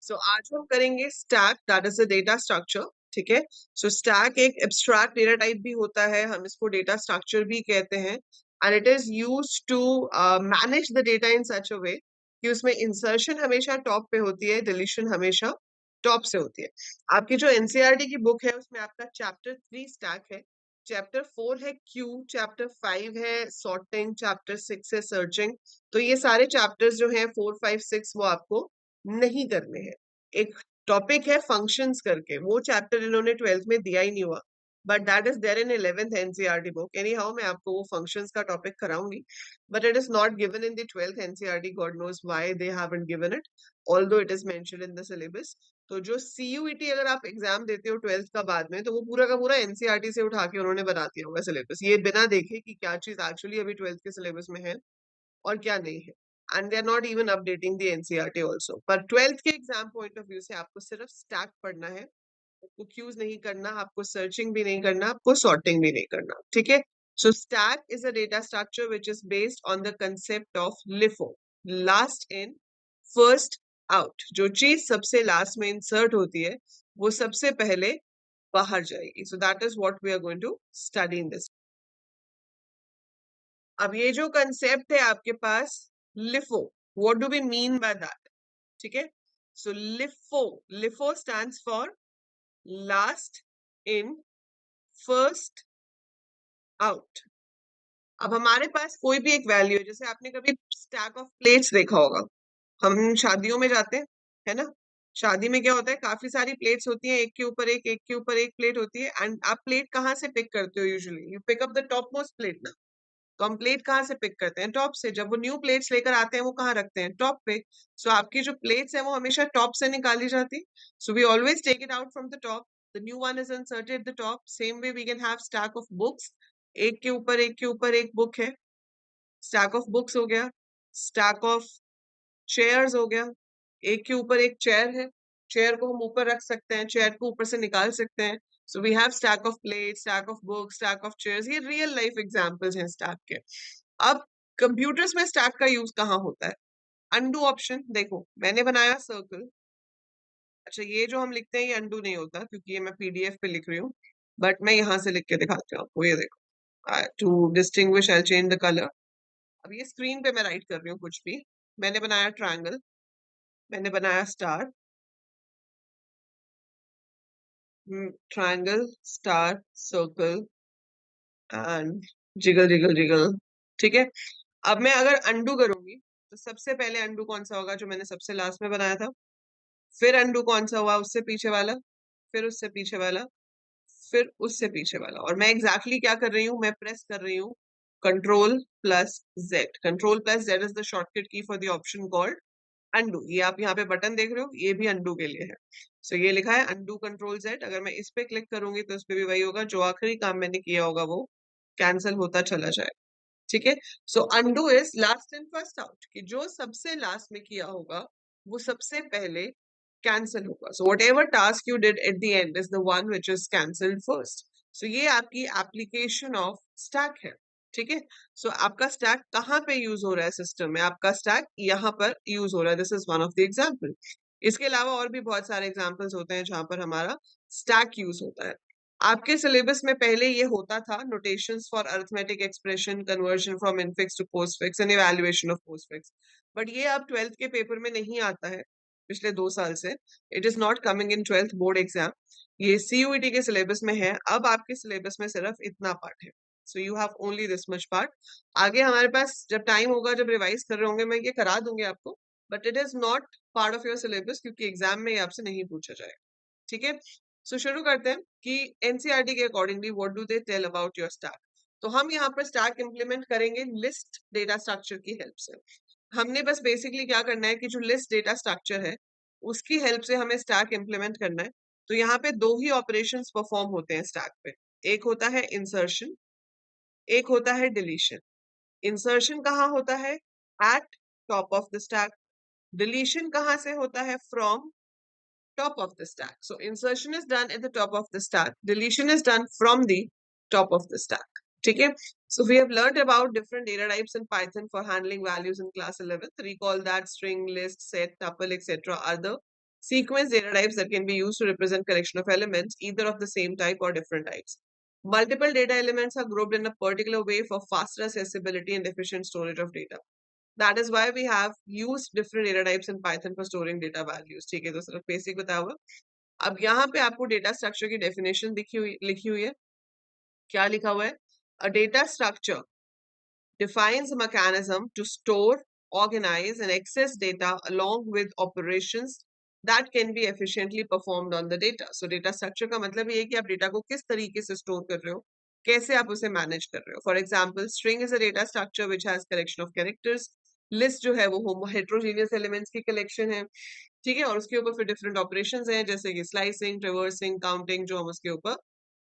सो आज हम करेंगे stack, that is the data structure. ठीक है, सो स्टैक एक एब्स्ट्रैक्ट डेटा टाइप भी होता है, हम इसको डेटा स्ट्रक्चर भी कहते हैं, and it is used to manage the data in such a way कि उसमें इंसर्शन हमेशा टॉप पे होती है, डिलीशन हमेशा टॉप से होती है। आपकी जो एनसीईआरटी की बुक है उसमें आपका चैप्टर 3 स्टैक है, चैप्टर 4 है क्यू, चैप्टर 5 है सॉर्टिंग, चैप्टर 6 है सर्चिंग। तो ये सारे चैप्टर्स जो हैं 4, 5, 6 वो आपको नहीं करने हैं। एक टॉपिक है फंक्शंस करके, वो चैप्टर इन्होंने 12th में दिया ही नहीं हुआ, but that is there in 11th NCERT book. Anyhow मैं आपको वो फंक्शंस का टॉपिक कराऊंगी, but it is not given in the 12th NCERT, God knows why they haven't given it, although it is mentioned in the syllabus. तो जो CUET अगर आप exam देते हो 12th का बाद में, तो वो पूरा का पूरा एनसीईआरटी से उठा के उन्होंने बना दिया होगा सिलेबस, ये बिना देखे कि क्या चीज एक्चुअली अभी 12th के सिलेबस में है और क्या नहीं है। And they are not even updating the NCERT also. पर 12th के एग्जाम पॉइंट ऑफ व्यू से आपको सिर्फ स्टैक पढ़ना है, आपको क्यूज नहीं करना, आपको सर्चिंग भी नहीं करना, आपको सॉर्टिंग भी नहीं करना। ठीक है, सो stack is a data structure which is based on the concept of LIFO, last in first out. जो चीज सबसे लास्ट में इंसर्ट होती है वो सबसे पहले बाहर जाएगी। So that is what we are going to study in this. अब ये जो कंसेप्ट है आपके पास LIFO, what do we mean by that? ठीक है, so LIFO, LIFO stands for last in first out. अब हमारे पास कोई भी एक वैल्यू है, जैसे आपने कभी स्टैक ऑफ प्लेट्स देखा होगा, हम शादियों में जाते हैं, है ना? शादी में क्या होता है, काफी सारी प्लेट्स होती हैं, एक के ऊपर एक के ऊपर एक प्लेट होती है, एंड आप प्लेट कहाँ से पिक करते हो? Usually you pick up the top most plate ना। तो हम प्लेट कहाँ से पिक करते हैं? टॉप से। जब वो न्यू प्लेट्स लेकर आते हैं वो कहाँ रखते हैं? टॉप पे। सो आपकी जो प्लेट्स है वो हमेशा टॉप से निकाली जाती। So we always take it out from the top, the new one is inserted the top. Same way we can have stack of books, एक के ऊपर एक के ऊपर एक बुक है, स्टैक ऑफ बुक्स हो गया। स्टैक ऑफ चेयर्स हो गया, एक के ऊपर एक चेयर है, चेयर को हम ऊपर रख सकते हैं, चेयर को ऊपर से निकाल सकते हैं। So we have stack of plate, stack of books, stack of chairs. ये रियल लाइफ एग्जांपल्स हैं स्टैक के। अब कंप्यूटर्स में स्टैक का यूज कहाँ होता है? अनडू ऑप्शन देखो, मैंने बनाया सर्कल। अच्छा, ये जो हम लिखते हैं ये अनडू नहीं होता क्योंकि ये मैं पीडीएफ पे लिख रही हूँ, बट मैं यहाँ से लिख के दिखाती हूँ आपको। ये देखो, to distinguish I change the colour. अब ये स्क्रीन पे मैं राइट कर रही हूँ कुछ भी। मैंने बनाया ट्रायंगल, मैंने बनाया star, triangle, star, circle and jiggle jiggle jiggle. ठीक है, अब मैं अगर अंडू करूंगी तो सबसे पहले अंडू कौन सा होगा? जो मैंने सबसे लास्ट में बनाया था। फिर अंडू कौन सा हुआ? उससे पीछे वाला, फिर उससे पीछे वाला, फिर उससे पीछे वाला। और मैं एग्जैक्टली क्या कर रही हूँ? मैं प्रेस कर रही हूँ control plus Z. Control plus Z is the shortcut key for the option called undo. ये आप यहाँ पे बटन देख रहे हो, ये भी अंडू के लिए है। सो ये लिखा है अंडू कंट्रोल जेड। अगर मैं इस पे क्लिक करूंगी तो इस पे भी वही होगा, जो आखिरी काम मैंने किया होगा वो कैंसिल होता चला जाए। ठीक है, so undo is last in first out, कि जो सबसे लास्ट में किया होगा वो सबसे पहले कैंसिल होगा। So whatever task you did at the end is the one which is cancelled first. So ये आपकी एप्लीकेशन ऑफ स्टैक है। ठीक है, सो आपका स्टैक कहाँ पे यूज हो रहा है सिस्टम में? आपका स्टैक यहाँ पर यूज हो रहा है। This is one of the example. इसके अलावा और भी बहुत सारे एग्जाम्पल्स होते हैं जहां पर हमारा स्टैक यूज होता है। आपके सिलेबस में पहले ये होता था, notations for arithmetic expression, conversion from infix to postfix and evaluation of postfix. But ये अब 12th के पेपर में नहीं आता है पिछले 2 साल से। It is not coming in 12th board exam. ये सीयूईटी के सिलेबस में है। अब आपके सिलेबस में सिर्फ इतना पार्ट है, so you have only this much part. आगे हमारे पास जब टाइम होगा, जब रिवाइज कर रहे होंगे, मैं ये करा दूंगी आपको, but it is not part of your syllabus क्योंकि एग्जाम में ये आपसे नहीं पूछा जाएगा। ठीक है, सो शुरू करते हैं कि एनसीईआरटी के accordingly what do they tell about your stack. तो हम यहाँ पर स्टैक इंप्लीमेंट करेंगे लिस्ट डेटा स्ट्रक्चर की हेल्प से। हमने बस बेसिकली क्या करना है कि जो लिस्ट डेटा स्ट्रक्चर है उसकी हेल्प से हमें स्टैक इंप्लीमेंट करना है। तो यहाँ पे दो ही ऑपरेशंस परफॉर्म होते हैं स्टैक पे। एक होता है इंसर्शन, एक होता है डिलीशन। इंसर्शन कहाँ होता है? Eight top of the stack. Deletion कहाँ से होता है? From top of the stack. So insertion is done at the top of the stack. Deletion is done from the top of the stack. ठीक है? So we have learned about different data types in Python for handling values in class 11th. Recall that string, list, set, tuple, etc. are the Sequence data types that can be used to represent collection of elements, either of the same type or different types. Multiple data elements are grouped in a particular way for faster accessibility and efficient storage of data. That is why we have used different data types in Python for storing data values. ठीक है, तो सिर्फ basic बताया हुआ। अब यहाँ पे आपको डेटा स्ट्रक्चर की डेफिनेशन लिखी हुई है। क्या लिखा हुआ है? A data structure defines a mechanism to store, organize, and access data along with operations that can be efficiently performed on the data. So data structure का मतलब ये है कि आप डेटा को किस तरीके से स्टोर कर रहे हो, कैसे आप उसे मैनेज कर रहे हो. For example, string is a data structure which has collection of characters. List जो है वो हेट्रोजीनियस एलिमेंट्स की कलेक्शन है, ठीक है, और उसके ऊपर फिर डिफरेंट ऑपरेशंस हैं जैसे कि स्लाइसिंग, ट्रेवर्सिंग, काउंटिंग, जो हम उसके ऊपर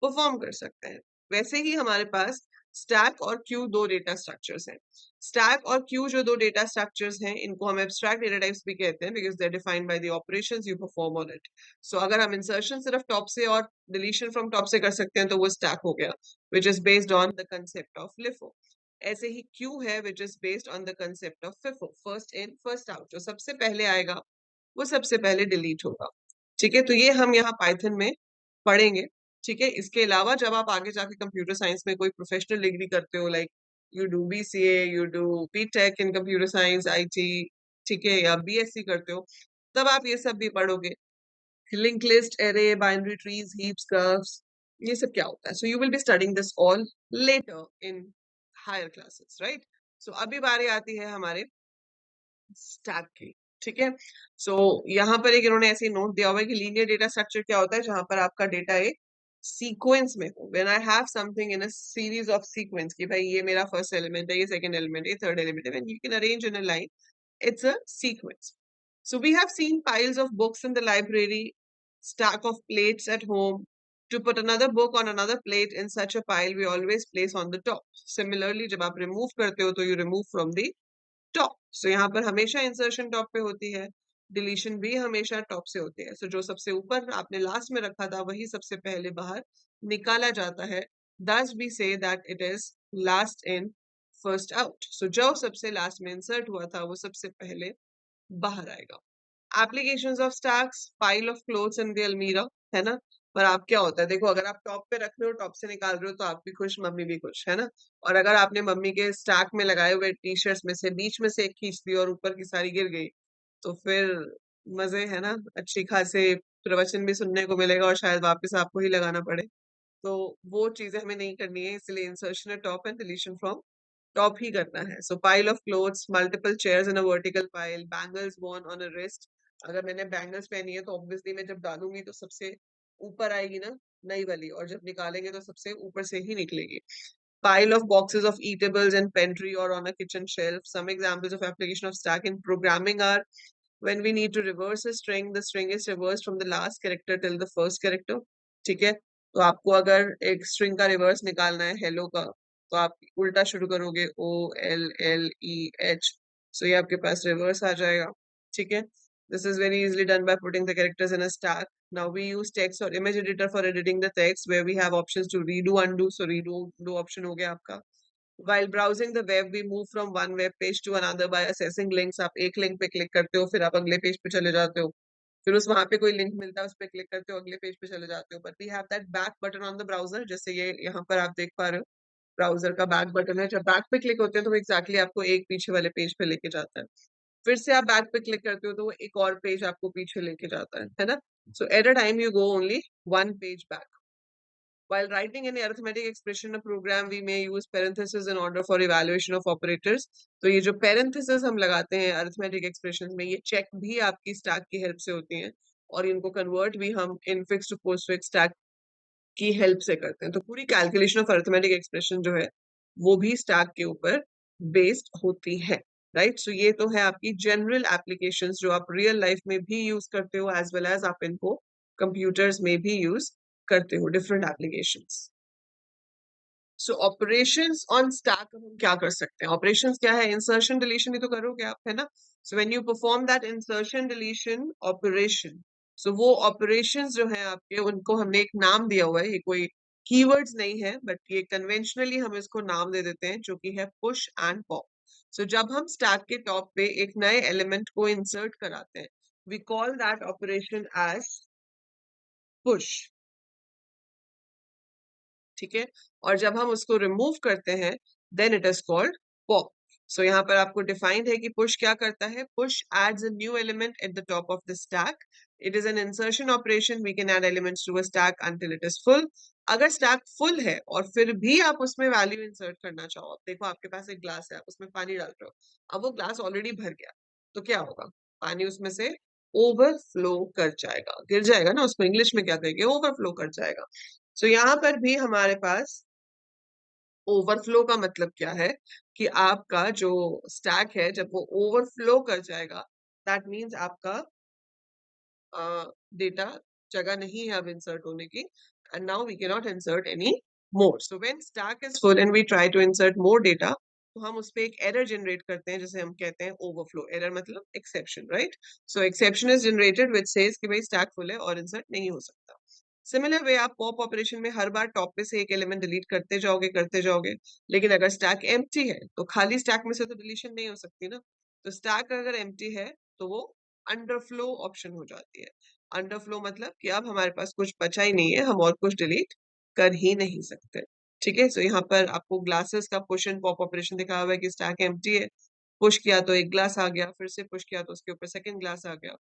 परफॉर्म कर सकते हैं. वैसे ही हमारे पास स्टैक और क्यू दो डेटा स्ट्रक्चर्स हैं. स्टैक और क्यू जो दो डेटा स्ट्रक्चर्स हैं, इनको हम एब्स्ट्रैक्ट डेटा टाइप्स भी कहते हैं because they are defined by the operations you perform on it. So अगर हम इंसर्शन सिर्फ टॉप से और डिलीशन फ्रॉम टॉप से कर सकते हैं तो वो स्टैक हो गया, which is based on the concept of LIFO. ऐसे ही क्यू है which is based on the concept of FIFO, first in first out. जो सबसे पहले आएगा वो सबसे पहले डिलीट होगा. ठीक है, तो ये हम यहाँ पाइथन में पढ़ेंगे. ठीक है, इसके अलावा जब आप आगे जाके कंप्यूटर साइंस में कोई प्रोफेशनल डिग्री करते हो, like you do BCA, you do BTech in computer science, IT, ठीक है, या बीएससी करते हो, तब आप ये सब भी पढ़ोगे. Link list, array, binary trees, heaps, curves, ये सब क्या होता है. So you will be studying this all later in higher classes, right. So अभी बारी आती है हमारे स्टैक की. ठीक है, सो यहाँ पर एक इन्होंने ऐसे नोट दिया हुआ है कि लीनियर डेटा स्ट्रक्चर क्या होता है, जहां पर आपका डेटा एक सीक्वेंस में हो. When I have something in a series of sequence, कि भाई ये मेरा फर्स्ट एलिमेंट है, ये सेकंड एलिमेंट है, ये थर्ड एलिमेंट है, when you can arrange in a line, it's a sequence. So we have seen piles of books in the library, stack of plates at home. To put another book on another plate in such a pile, we always place on the top. Similarly, जब आप remove करते हो तो you remove from the top. So यहाँ पर हमेशा insertion top पे होती है, डिलीशन भी हमेशा टॉप से होती है. सो जो सबसे ऊपर आपने लास्ट में रखा था वही सबसे पहले बाहर निकाला जाता है. thus we say that it is last in first out. सो जो सबसे लास्ट में इंसर्ट हुआ था वो सबसे पहले बाहर आएगा. Applications of stacks, pile of clothes in the अलमीरा, है ना. पर आप क्या होता है, देखो, अगर आप टॉप पे रख रहे हो, टॉप से निकाल रहे हो, तो आप भी खुश, मम्मी भी खुश, है ना. और अगर आपने मम्मी के स्टैक में लगाए हुए टी शर्ट्स में से बीच में से एक खींच दी और ऊपर की सारी गिर गई, तो फिर मजे, है ना, अच्छी खासे प्रवचन भी सुनने को मिलेगा और शायद वापस आपको ही लगाना पड़े. तो वो चीजें हमें नहीं करनी है, इसलिए insertion top and deletion from top ही करना है. So pile of clothes, multiple chairs in a vertical pile, bangles worn on a wrist. अगर मैंने बैंगल्स पहनी है तो ऑब्वियसली मैं जब डालूंगी तो सबसे ऊपर आएगी ना नई वाली, और जब निकालेंगे तो सबसे ऊपर से ही निकलेगी. Pile of boxes of eatables in pantry or on a kitchen shelf. Some examples of application of stack in programming are when we need to reverse a string, the string is reversed from the last character till the first character. ठीक है, तो आपको अगर एक string का reverse निकालना है hello का, तो आप उल्टा शुरू करोगे OLLEH. सो ये आपके पास रिवर्स आ जाएगा. ठीक है, this is very easily done by putting the characters in a stack. Now we use text or image editor for editing the text, where we have options to redo, undo. So redo do option हो गया आपका. While browsing the web, we move from one web page to another by accessing links. आप एक link पे click करते हो, फिर आप अगले पेज पे चले जाते हो, फिर उस वहां पे कोई लिंक मिलता है, उस पे क्लिक करते हो, अगले पेज पे चले जाते हो. But we have that back button on the browser, जैसे ये यहाँ पर आप देख पा रहे हो, ब्राउजर का बैक बटन है. जब बैक पे क्लिक होते हैं तो वो एग्जैक्टली आपको एक पीछे वाले पेज पे लेके जाता है. फिर से आप बैक पे क्लिक करते हो तो वो एक और पेज आपको पीछे लेके जाता है ना. So at a time you go only one page back. While writing any arithmetic expression in a program, we may use parentheses in order for evaluation of operators. तो ये जो parentheses हम लगाते हैं arithmetic expressions में, ये check भी आपकी stack की help से होती हैं, और इनको convert भी हम infix to postfix stack की help से करते हैं. तो पूरी calculation of arithmetic expression जो है वो भी stack के ऊपर based होती है, राइट. सो ये तो है आपकी जनरल एप्लीकेशंस जो आप रियल लाइफ में भी यूज करते हो, एज वेल एज आप इनको कंप्यूटर्स में भी यूज करते हो, different applications. So operations on stack हम क्या कर सकते हैं. ऑपरेशंस क्या है, इंसर्शन डिलीशन ही तो करोगे आप, है ना. So when you perform that insertion deletion operation, so वो ऑपरेशंस जो है आपके, उनको हमने एक नाम दिया हुआ है. ये कोई कीवर्ड्स नहीं है, बट ये कन्वेंशनली हम इसको नाम दे देते हैं, जो कि है पुश एंड पॉप. सो जब हम स्टैक के टॉप पे एक नए एलिमेंट को इंसर्ट कराते हैं, we call that operation as push, ठीक है। और जब हम उसको रिमूव करते हैं then it is called pop. So यहाँ पर आपको डिफाइंड है कि पुश क्या करता है। Push adds a new element at the top of the stack. It is an insertion operation, we can add elements to a stack until it is full. अगर stack full है और फिर भी आप उसमें वैल्यू इंसर्ट करना चाहो, आप देखो आपके पास एक ग्लास है, आप उसमें पानी डाल रहे हो, अब वो ग्लास ऑलरेडी भर गया, तो क्या होगा, पानी उसमें से ओवरफ्लो कर जाएगा, गिर जाएगा ना, उसको इंग्लिश में क्या कहेंगे, ओवरफ्लो कर जाएगा। सो यहाँ पर भी हमारे पास ओवरफ्लो का मतलब क्या है कि आपका जो स्टैक है जब वो ओवरफ्लो कर जाएगा, दैट मीन्स आपका डेटा जगह नहीं है अब इंसर्ट होने की, and now we can not insert any more. So when stack is full and we try to insert more data, तो हम उस पे एक एरर जनरेट करते हैं, जैसे हम कहते हैं ओवरफ्लो। एरर मतलब exception, right. So exception is generated which says कि भाई स्टैक फुल है और इंसर्ट नहीं हो सकता। सिमिलर वे आप पॉप ऑपरेशन में हर बार टॉप पे से एक एलिमेंट डिलीट करते जाओगे, लेकिन अगर स्टैक एम्प्टी है तो खाली स्टैक में से तो डिलीशन नहीं हो सकती ना। तो स्टैक अगर एम्प्टी है तो वो अंडरफ्लो ऑप्शन हो जाती है। अंडरफ्लो मतलब कि अब हमारे पास कुछ बचा ही नहीं है, हम और कुछ डिलीट कर ही नहीं सकते, ठीक है। सो यहाँ पर आपको ग्लासेस का पुश एंड पॉप ऑपरेशन दिखा हुआ है कि स्टैक एम्प्टी है, पुश किया तो एक ग्लास आ गया, फिर से पुश किया तो उसके ऊपर सेकंड ग्लास आ गया,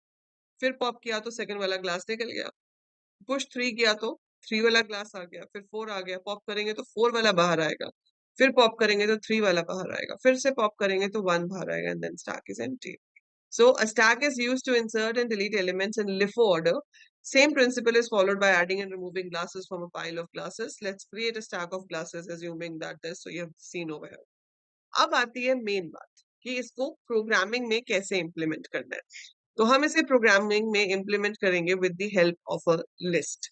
फिर पॉप किया तो सेकंड वाला ग्लास निकल गया, पुश 3 किया तो 3 वाला ग्लास आ गया, फिर 4 आ गया, पॉप करेंगे तो 4 वाला बाहर आएगा, फिर पॉप करेंगे तो 3 वाला बाहर आएगा, फिर से पॉप करेंगे तो 1 बाहर आएगा, and then stack is empty. So a stack is used to insert and delete elements in LIFO order. Same principle is followed by adding and removing glasses from a pile of glasses. Let's create a stack of glasses assuming that this, so you have seen over here. अब आती है main बात कि इसको programming में कैसे implement करना है। तो हम इसे प्रोग्रामिंग में इंप्लीमेंट करेंगे with the help of a list.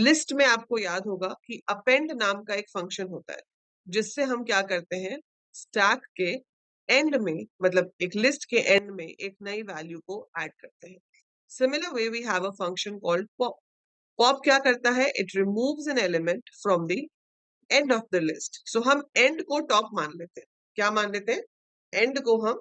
List में आपको याद होगा कि अपेंड नाम का एक फंक्शन होता है, जिससे हम क्या करते हैं, स्टैक के एंड में, मतलब एक लिस्ट के एंड में एक नई वैल्यू को ऐड करते हैं। Similar way we have a function called pop. Pop क्या करता है, it removes an element from the end of the list. So हम एंड को टॉप मान लेते हैं। क्या मान लेते हैं, एंड को हम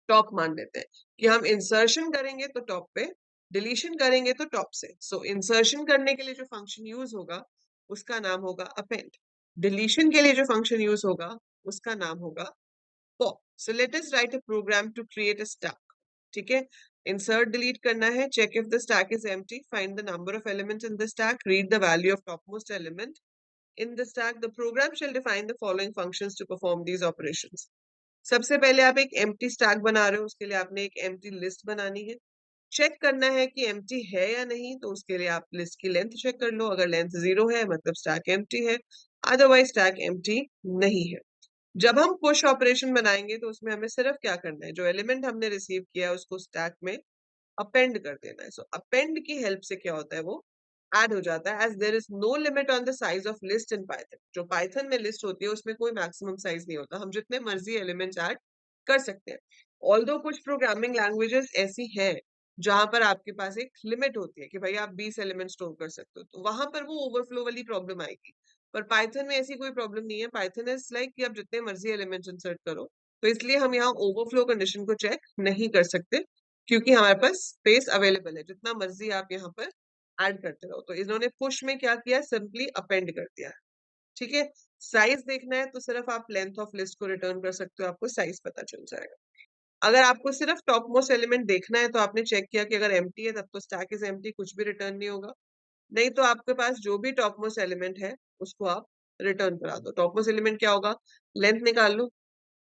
टॉप मान लेते हैं कि हम इंसर्शन करेंगे तो टॉप पे, डिलीशन करेंगे तो टॉप से। सो इंसर्शन करने के लिए जो फंक्शन यूज होगा उसका नाम होगा अपेंड, डिलीशन के लिए जो फंक्शन यूज होगा उसका नाम होगा pop. So let us write a program to create a stack, ठीक है। इंसर्ट डिलीट करना है, check if the stack is empty, find the number of elements in the stack, read the value of topmost element in the stack. The program shall define the following functions to perform these operations. सबसे पहले आप एक empty stack बना रहे हो, उसके लिए आपने एक एम्प्टी लिस्ट बनानी है। चेक करना है कि एम्प्टी है या नहीं, तो उसके लिए आप लिस्ट की लेंथ चेक कर लो, अगर लेंथ 0 है मतलब स्टैक एम्प्टी है, अदरवाइज स्टैक एम्प्टी नहीं है। जब हम पुश ऑपरेशन बनाएंगे तो उसमें हमें सिर्फ क्या करना है, जो एलिमेंट हमने रिसीव किया है उसको स्टैक में अपेंड कर देना है। सो अपेंड की हेल्प से क्या होता है, वो ऐड हो जाता है, as there is no limit on the size of list in Python. जो पाइथन में लिस्ट होती है उसमें कोई मैक्सिमम साइज नहीं होता, हम जितने मर्जी एलिमेंट्स ऐड कर सकते हैं। ऑल्दो कुछ प्रोग्रामिंग लैंग्वेजेस ऐसी हैं जहां पर आपके पास एक लिमिट होती है कि भाई आप 20 एलिमेंट स्टोर कर सकते हो, तो वहां पर वो ओवरफ्लो वाली प्रॉब्लम आएगी। पर पाइथन में ऐसी कोई प्रॉब्लम नहीं है। पाइथन इज लाइक कि आप जितने मर्जी एलिमेंट्स इंसर्ट करो, तो इसलिए हम यहाँ ओवरफ्लो कंडीशन को चेक नहीं कर सकते, क्योंकि हमारे पास स्पेस अवेलेबल है, जितना मर्जी आप यहाँ पर ऐड करते रहो। तो इन्होंने पुश में क्या किया, सिंपली अपेंड कर दिया, ठीक है। साइज देखना है तो सिर्फ आप लेंथ ऑफ लिस्ट को रिटर्न कर सकते हो, आपको साइज पता चल जाएगा। अगर आपको सिर्फ टॉप मोस्ट एलिमेंट देखना है तो आपने चेक किया कि अगर एम्प्टी है तब तो स्टैक इज एम्प्टी, कुछ भी रिटर्न नहीं होगा। नहीं तो आपके पास जो भी टॉप मोस्ट एलिमेंट है उसको आप रिटर्न करा दो। टॉप मोस्ट एलिमेंट क्या होगा, लेंथ निकाल लो,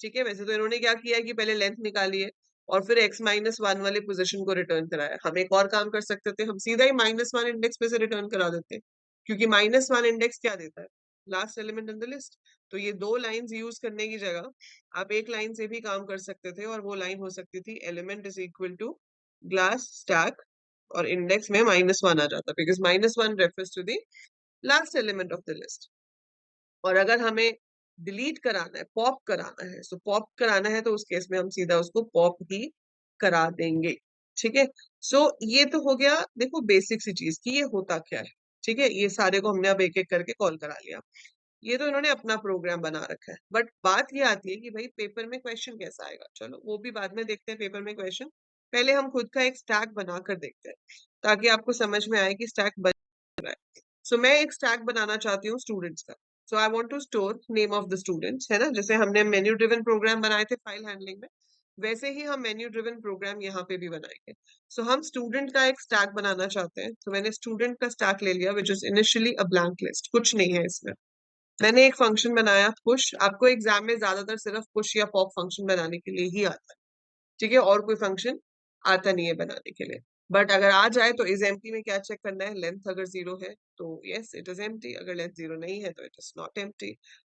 ठीक है। वैसे तो इन्होंने क्या किया कि पहले लेंथ निकाली है और फिर x-1 वाले पोजीशन को रिटर्न कराया। हम एक और काम कर सकते थे, हम सीधा ही -1 इंडेक्स पे से रिटर्न करा देते, क्योंकि -1 इंडेक्स क्या देता है, last element in the list. तो ये दो लाइंस यूज करने की जगह आप एक लाइन से भी काम कर सकते थे, और वो लाइन हो सकती थी element is equal to glass stack, और इंडेक्स में -1 आ जाता, because -1 refers to the last element of the list. और अगर हमें डिलीट कराना है, पॉप कराना है, सो पॉप कराना है तो उस केस में हम सीधा उसको पॉप ही करा देंगे, ठीक है। सो ये तो हो गया, देखो बेसिक सी चीज कि ये होता क्या है, ठीक है। ये सारे को हमने अब एक एक करके कॉल करा लिया। ये तो इन्होंने अपना प्रोग्राम बना रखा है, बट बात ये आती है कि भाई पेपर में क्वेश्चन कैसा आएगा। चलो वो भी बाद में देखते हैं पेपर में क्वेश्चन। पहले हम खुद का एक स्टैक बनाकर देखते हैं ताकि आपको समझ में आए कि स्टैक बन रहा है। सो मैं एक स्टैक बनाना चाहती हूँ स्टूडेंट्स का। So I want to store name of the students, है ना, जैसे हमने मेन्यू ड्रिवन प्रोग्राम बनाए थे फाइल हैंडलिंग में, वैसे ही हम मेन्यू ड्रिवन प्रोग्राम यहाँ पे भी बनाएंगे। सो हम स्टूडेंट का एक स्टैक बनाना चाहते हैं, तो मैंने स्टूडेंट का स्टैक ले लिया which is initially a blank list, कुछ नहीं है इसमें। मैंने एक फंक्शन बनाया पुश, आपको एग्जाम में ज्यादातर सिर्फ पुश या पॉप फंक्शन बनाने के लिए ही आता है, ठीक है, और कोई फंक्शन आता नहीं है बनाने के लिए। बट अगर आ जाए तो इज एम्प्टी में क्या चेक करना है, लेंथ अगर जीरो है तो यस इट इज एम्प्टी, अगर लेंथ जीरो नहीं है तो it is not empty.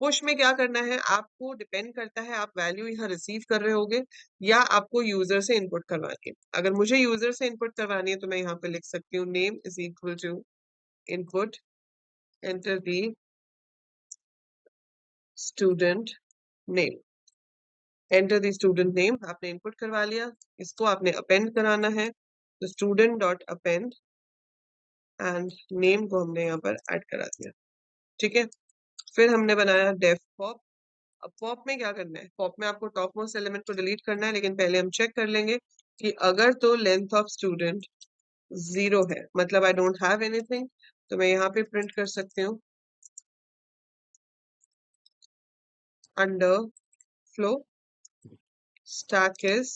Push में क्या करना है, आपको डिपेंड करता है आप वैल्यू यहाँ रिसीव कर रहे होगे या आपको यूजर से इनपुट करवानी है। अगर मुझे यूजर से इनपुट करवानी है तो मैं यहाँ पे लिख सकती हूँ name is equal to input, enter the student name, enter the student name आपने इनपुट करवा लिया, इसको आपने अपेंड कराना है, तो student dot append and name को हमने यहाँ पर ऐड करा दिया, ठीक है। फिर हमने बनाया डेफ पॉप। अब पॉप में क्या करना है, पॉप में आपको टॉप मोस्ट एलिमेंट को डिलीट करना है, लेकिन पहले हम चेक कर लेंगे कि अगर तो लेंथ ऑफ स्टूडेंट जीरो है, मतलब आई डोंट हैव एनीथिंग, तो मैं यहाँ पे प्रिंट कर सकती हूँ under flow stack is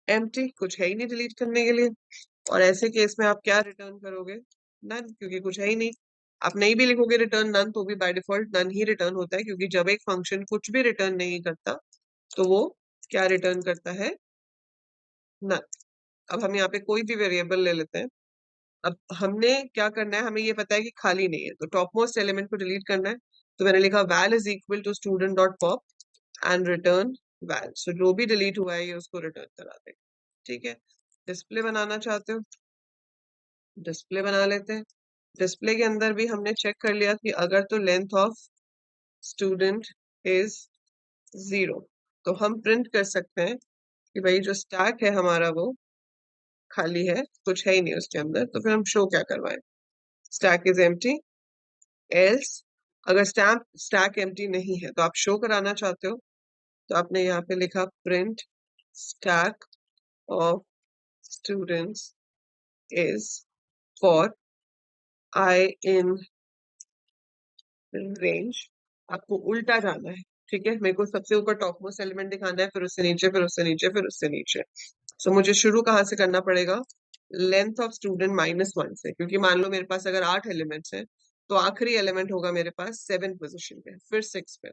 empty, कुछ है ही नहीं डिलीट करने के लिए। और ऐसे केस में आप क्या रिटर्न करोगे, नन, क्योंकि कुछ है ही नहीं। आप नहीं भी लिखोगे रिटर्न नन तो भी बाय डिफॉल्ट नन ही रिटर्न होता है, क्योंकि जब एक फंक्शन कुछ भी रिटर्न नहीं करता तो वो क्या रिटर्न करता है, नन। अब हम यहाँ पे कोई भी वेरिएबल ले लेते हैं। अब हमने क्या करना है, हमें ये पता है कि खाली नहीं है, तो टॉप मोस्ट एलिमेंट को डिलीट करना है, तो मैंने लिखा val is equal to student dot pop and return val. So जो भी डिलीट हुआ है ये उसको रिटर्न करा देगा, ठीक है। डिस्प्ले बनाना चाहते हो, डिस्प्ले बना लेते हैं। डिस्प्ले के अंदर भी हमने चेक कर लिया कि अगर तो length of student is zero, तो हम प्रिंट कर सकते हैं कि भाई जो स्टैक है हमारा वो खाली है, कुछ है ही नहीं उसके अंदर, तो फिर हम शो क्या करवाएं, स्टैक इज एम्प्टी। एल्स अगर स्टैक एम्प्टी नहीं है तो आप शो कराना चाहते हो, तो आपने यहाँ पे लिखा print stack of students is for I in range. आपको उल्टा जाना है, ठीक है, मेरे को सबसे ऊपर टॉप मोस्ट एलिमेंट दिखाना है, फिर उससे नीचे, फिर उससे नीचे, फिर उससे नीचे। सो मुझे शुरू कहाँ से करना पड़ेगा, लेंथ ऑफ स्टूडेंट -1 से, क्योंकि मान लो मेरे पास अगर 8 एलिमेंट्स हैं तो आखिरी एलिमेंट होगा मेरे पास 7 पोजिशन पे, फिर 6 पे।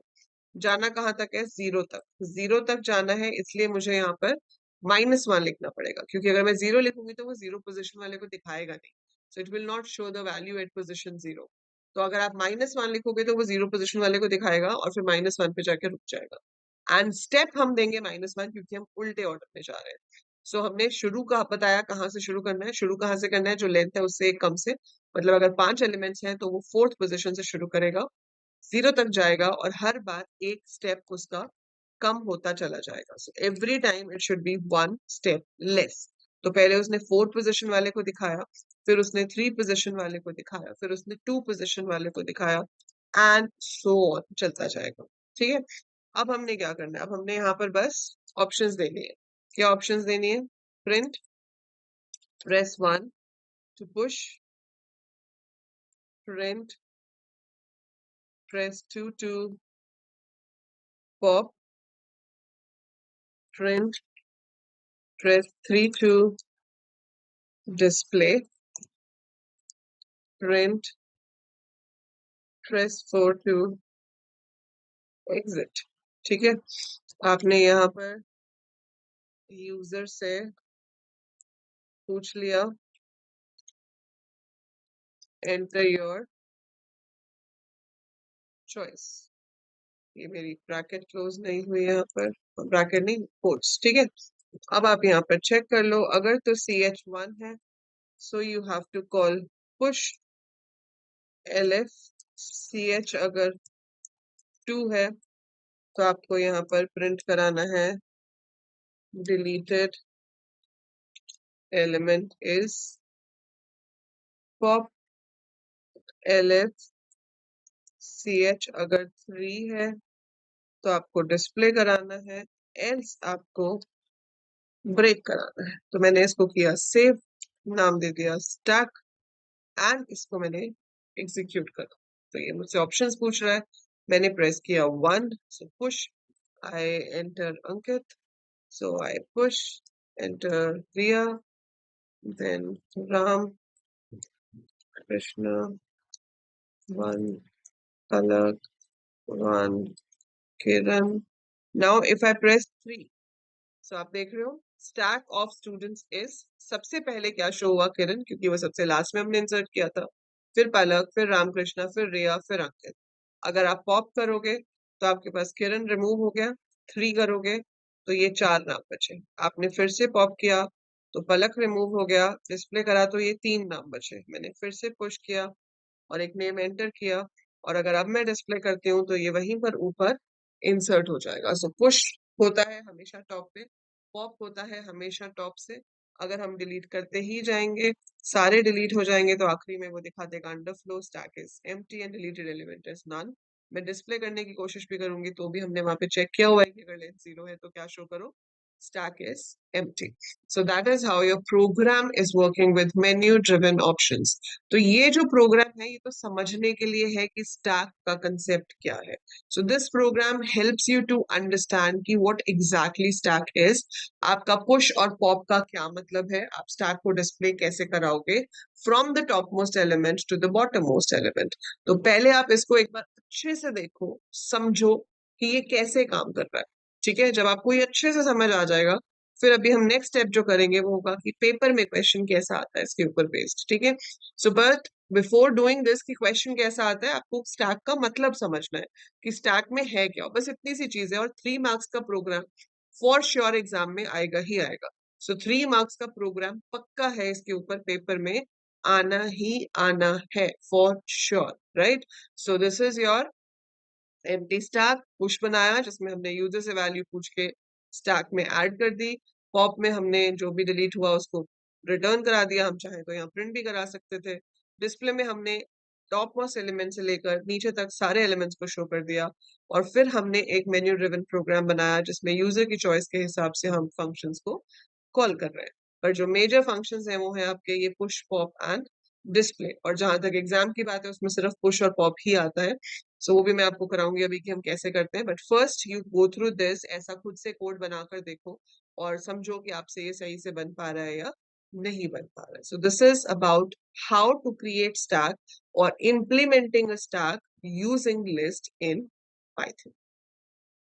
जाना कहाँ तक है, जीरो तक। जीरो तक जाना है, इसलिए मुझे यहाँ पर -1 लिखना पड़ेगा, क्योंकि अगर मैं जीरो लिखूंगी तो वो जीरो पोजिशन वाले को दिखाएगा नहीं, so it will not show the value at position zero. तो अगर आप -1 लिखोगे तो वो जीरो पोजिशन वाले को दिखाएगा और फिर -1 पे जाके रुक जाएगा। एंड स्टेप हम देंगे -1, क्योंकि हम उल्टे ऑर्डर में जा रहे हैं। सो हमने शुरू का बताया कहाँ से शुरू करना है, शुरू कहाँ से करना है, जो लेंथ है उससे एक कम से, मतलब अगर 5 एलिमेंट्स हैं तो वो 4th पोजिशन से शुरू करेगा, जीरो तक जाएगा और हर बार एक स्टेप उसका कम होता चला जाएगा। So every time it should be 1 step less. तो पहले उसने 4 पोजीशन वाले को दिखाया, फिर उसने 3 पोजीशन वाले को दिखाया, फिर उसने 2 पोजीशन वाले को दिखाया, एंड सो ऑन चलता जाएगा, ठीक है। अब हमने क्या करना है, अब हमने यहाँ पर बस ऑप्शंस देनी है। क्या ऑप्शंस देनी है, print press 1 to push, print press 2 to pop, print press 3 to display, print press 4 to exit, ठीक है। आपने यहाँ पर यूजर से पूछ लिया एंटर योर चॉइस, ये मेरी ब्रैकेट क्लोज नहीं हुई है यहाँ पर, ब्रैकेट नहीं कोट्स, ठीक है। अब आप यहाँ पर चेक कर लो, अगर तो ch1 है so you have to call push elif, ch अगर 2 है तो आपको यहाँ पर प्रिंट कराना है deleted element is pop, elif ch अगर 3 है तो आपको डिस्प्ले कराना है, एल्स आपको ब्रेक कराना है। तो मैंने इसको किया सेव, नाम दे दिया स्टैक, एंड इसको मैंने एग्जीक्यूट करा। तो ये मुझसे ऑप्शंस पूछ रहा है, मैंने प्रेस किया 1, सो push, I enter Ankit, so I push, enter Riya, then Ram, Krishna, 1, Palak, 1, Kiran. Now if I press 3, so आप देख रहे हो स्टैक ऑफ स्टूडेंट्स इज, सबसे पहले क्या शो हुआ किरण, क्योंकि वो सबसे लास्ट में हमने इंसर्ट किया था, फिर पलक, फिर रामकृष्णा, फिर रिया, फिर अंकित। अगर आप पॉप करोगे तो आपके पास किरण रिमूव हो गया, 3 करोगे तो ये 4 नाम बचे। आपने फिर से पॉप किया तो पलक रिमूव हो गया, डिस्प्ले करा तो ये 3 नाम बचे। मैंने फिर से पुश किया और एक नेम एंटर किया, और अगर अब मैं डिस्प्ले करती हूँ तो ये वहीं पर ऊपर इंसर्ट हो जाएगा। सो पुश होता है हमेशा टॉप पे, पॉप होता है हमेशा टॉप से। अगर हम डिलीट करते ही जाएंगे, सारे डिलीट हो जाएंगे, तो आखिरी में वो दिखा देगा underflow stack is empty and deleted element is none. मैं डिस्प्ले करने की कोशिश भी करूंगी तो भी हमने वहां पे चेक किया हुआ है कि अगर लेंथ 0 है तो क्या शो करो, stack is empty. So that is how your program is working with menu driven options. तो ये जो प्रोग्राम है ये तो समझने के लिए है कि स्टैक का कंसेप्ट क्या है। So this program helps you to understand कि व्हाट एग्जैक्टली स्टैक इज, आपका पुश और पॉप का क्या मतलब है, आप स्टैक को डिस्प्ले कैसे कराओगे from the top most element to the bottom most element. तो पहले आप इसको एक बार अच्छे से देखो, समझो कि ये कैसे काम कर रहा है। ठीक है, जब आपको ये अच्छे से समझ आ जाएगा, फिर अभी हम नेक्स्ट स्टेप जो करेंगे वो होगा कि पेपर में क्वेश्चन कैसा आता है इसके ऊपर बेस्ड। ठीक है, so but before doing this कि क्वेश्चन कैसा आता है, आपको स्टैक का मतलब समझना है कि स्टैक में है क्या, बस इतनी सी चीज है। और 3 मार्क्स का प्रोग्राम फॉर श्योर एग्जाम में आएगा ही आएगा। सो 3 मार्क्स का प्रोग्राम पक्का है, इसके ऊपर पेपर में आना ही आना है for sure, right. So this is your empty stack. Push बनाया जिसमें हमने यूजर से वैल्यू पूछ के स्टैक में ऐड कर दी। पॉप में हमने जो भी डिलीट हुआ उसको रिटर्न करा दिया, हम चाहे तो यहाँ प्रिंट भी करा सकते थे। डिस्प्ले में हमने टॉप मोस्ट एलिमेंट से लेकर नीचे तक सारे एलिमेंट्स को शो कर दिया। और फिर हमने एक मेन्यू ड्रिवन प्रोग्राम बनाया जिसमें यूजर की चॉइस के हिसाब से हम फंक्शंस को कॉल कर रहे हैं। पर जो मेजर फंक्शंस हैं वो है आपके ये पुश, पॉप एंड डिस्प्ले। और जहां तक एग्जाम की बात है उसमें सिर्फ पुश और पॉप ही आता है। सो वो भी मैं आपको कराऊंगी अभी कि हम कैसे करते हैं। But first you go through this, ऐसा खुद से कोड बनाकर देखो और समझो कि आपसे ये सही से बन पा रहा है या नहीं बन पा रहा है। So this is about how to create stack और implementing a stack using list in Python.